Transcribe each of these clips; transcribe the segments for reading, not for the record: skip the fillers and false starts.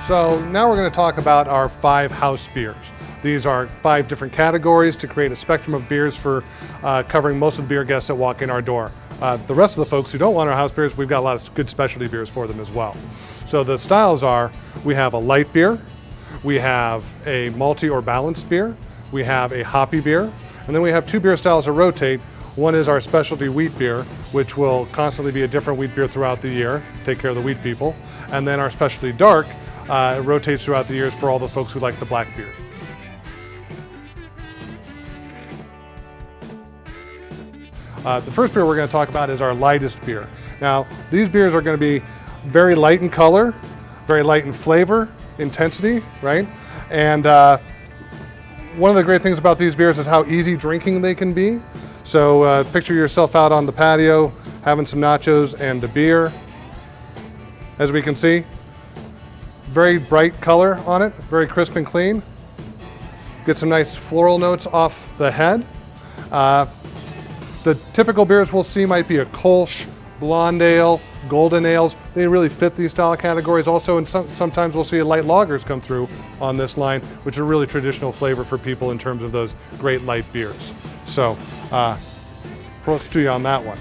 So now we're going to talk about our 5 house beers. These are 5 different categories to create a spectrum of beers for covering most of the beer guests that walk in our door. The rest of the folks who don't want our house beers, we've got a lot of good specialty beers for them as well. So the styles are, we have a light beer, we have a malty or balanced beer, we have a hoppy beer, and then we have 2 beer styles that rotate. One is our specialty wheat beer, which will constantly be a different wheat beer throughout the year, take care of the wheat people. And then our specialty dark rotates throughout the years for all the folks who like the black beer. The first beer we're going to talk about is our lightest beer. Now, these beers are going to be very light in color, very light in flavor, intensity, right? And one of the great things about these beers is how easy drinking they can be. So picture yourself out on the patio, having some nachos and a beer. As we can see, very bright color on it, very crisp and clean. Get some nice floral notes off the head. The typical beers we'll see might be a Kolsch, blonde ale, golden ales. They really fit these style categories also, and sometimes we'll see light lagers come through on this line, which are really traditional flavor for people in terms of those great light beers. So, props to you on that one.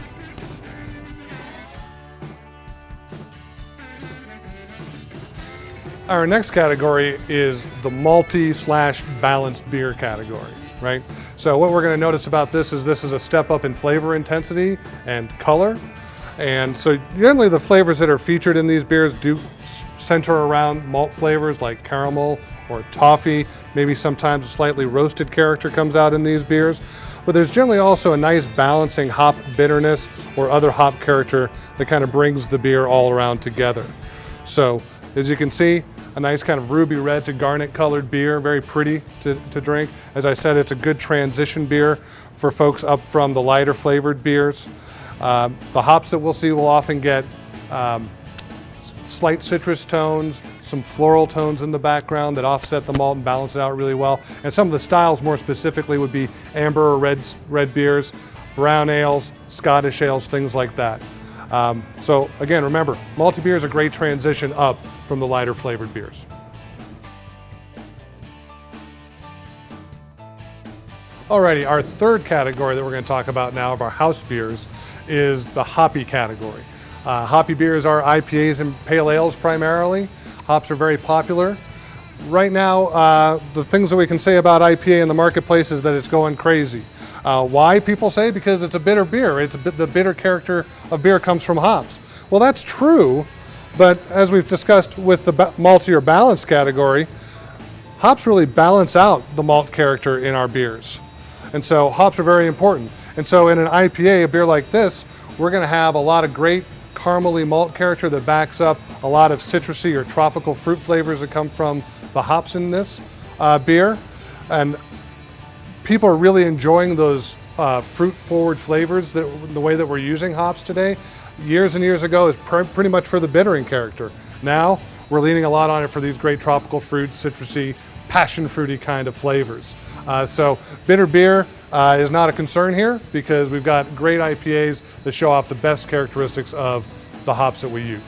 Our next category is the malty / balanced beer category, right? So what we're going to notice about this is a step up in flavor intensity and color. And so generally the flavors that are featured in these beers do center around malt flavors like caramel or toffee. Maybe sometimes a slightly roasted character comes out in these beers. But there's generally also a nice balancing hop bitterness or other hop character that kind of brings the beer all around together. So as you can see, a nice kind of ruby red to garnet colored beer, very pretty to drink. As I said, it's a good transition beer for folks up from the lighter flavored beers. The hops that we'll see will often get slight citrus tones, some floral tones in the background that offset the malt and balance it out really well. And some of the styles more specifically would be amber or red beers, brown ales, Scottish ales, things like that. So again, remember, malty beer is a great transition up from the lighter flavored beers. Alrighty, our third category that we're going to talk about now of our house beers is the hoppy category. Hoppy beers are IPAs and pale ales primarily. Hops are very popular. Right now, the things that we can say about IPA in the marketplace is that it's going crazy. Why, people say? Because it's a bitter beer. The bitter character of beer comes from hops. Well, that's true, but as we've discussed with the malty or balanced category, hops really balance out the malt character in our beers. And so hops are very important. And so in an IPA, a beer like this, we're going to have a lot of great caramely malt character that backs up a lot of citrusy or tropical fruit flavors that come from the hops in this beer. And people are really enjoying those fruit-forward flavors, the way that we're using hops today. Years and years ago, is pretty much for the bittering character. Now, we're leaning a lot on it for these great tropical fruit, citrusy, passion fruity kind of flavors. So bitter beer is not a concern here because we've got great IPAs that show off the best characteristics of the hops that we use.